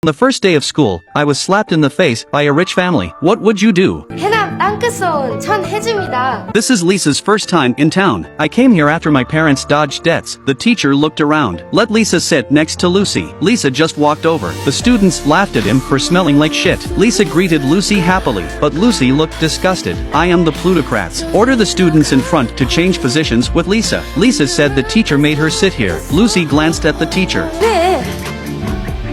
On the first day of school, I was slapped in the face by a rich family. What would you do? 해남 땅끝 온 천혜주입니다. This is Lisa's first time in town. I came here after my parents dodged debts. The teacher looked around. Let Lisa sit next to Lucy. Lisa just walked over. The students laughed at him for smelling like shit. Lisa greeted Lucy happily, but Lucy looked disgusted. I am the plutocrats. Order the students in front to change positions with Lisa. Lisa said the teacher made her sit here. Lucy glanced at the teacher. 네.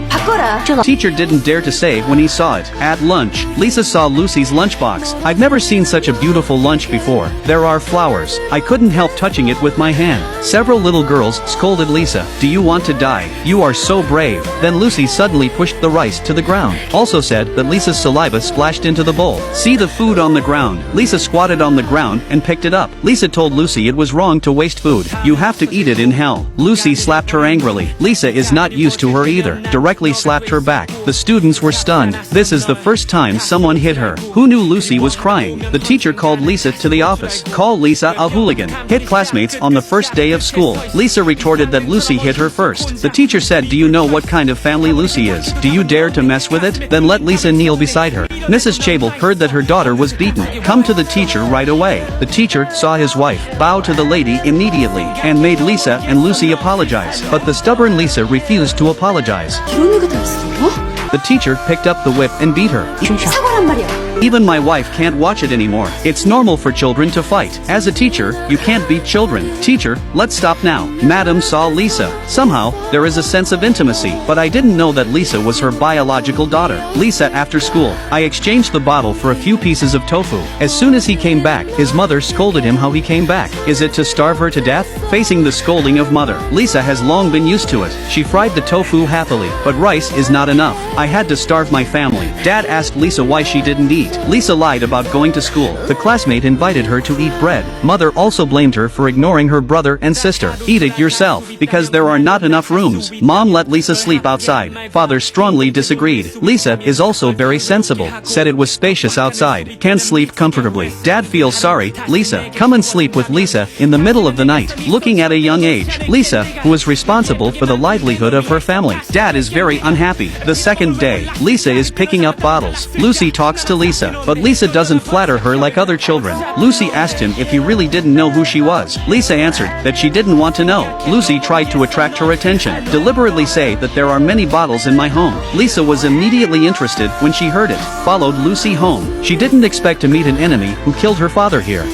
바꿔라. Teacher didn't dare to say when he saw it. At lunch, Lisa saw Lucy's lunchbox. I've never seen such a beautiful lunch before. There are flowers. I couldn't help touching it with my hand. Several little girls scolded Lisa. Do you want to die? You are so brave. Then Lucy suddenly pushed the rice to the ground. Also said that Lisa's saliva splashed into the bowl. See the food on the ground. Lisa squatted on the ground and picked it up. Lisa told Lucy it was wrong to waste food. You have to eat it in hell. Lucy slapped her angrily. Lisa is not used to her either. Directly slapped her back. The students were stunned. This is the first time someone hit her. Who knew Lucy was crying? The teacher called Lisa to the office. Call Lisa a hooligan. Hit classmates on the first day of school. Lisa retorted that Lucy hit her first. The teacher said, do you know what kind of family Lucy is? Do you dare to mess with it? Then let Lisa kneel beside her. Mrs. Chable heard that her daughter was beaten. Come to the teacher right away. The teacher saw his wife bow to the lady immediately and made Lisa and Lucy apologize. But the stubborn Lisa refused to apologize. 이런 얘기 다 있어? The teacher picked up the whip and beat her. 사과란 말이야. Even my wife can't watch it anymore. It's normal for children to fight. As a teacher, you can't beat children. Teacher, let's stop now. Madam saw Lisa. Somehow, there is a sense of intimacy, but I didn't know that Lisa was her biological daughter. Lisa after school. I exchanged the bottle for a few pieces of tofu. As soon as he came back, his mother scolded him how he came back. Is it to starve her to death? Facing the scolding of mother, Lisa has long been used to it. She fried the tofu happily, but rice is not enough. I had to starve my family. Dad asked Lisa why she didn't eat. Lisa lied about going to school. The classmate invited her to eat bread. Mother also blamed her for ignoring her brother and sister. Eat it yourself, because there are not enough rooms. Mom let Lisa sleep outside. Father strongly disagreed. Lisa is also very sensible. Said it was spacious outside. Can sleep comfortably. Dad feels sorry. Lisa, come and sleep with Lisa in the middle of the night. Looking at a young age. Lisa, who is responsible for the livelihood of her family. Dad is very unhappy. The second day, Lisa is picking up bottles. Lucy talks to Lisa, but Lisa doesn't flatter her like other children. Lucy asked him if he really didn't know who she was. Lisa answered that she didn't want to know. Lucy tried to attract her attention. Deliberately say that there are many bottles in my home. Lisa was immediately interested when she heard it. Followed Lucy home. She didn't expect to meet an enemy who killed her father here.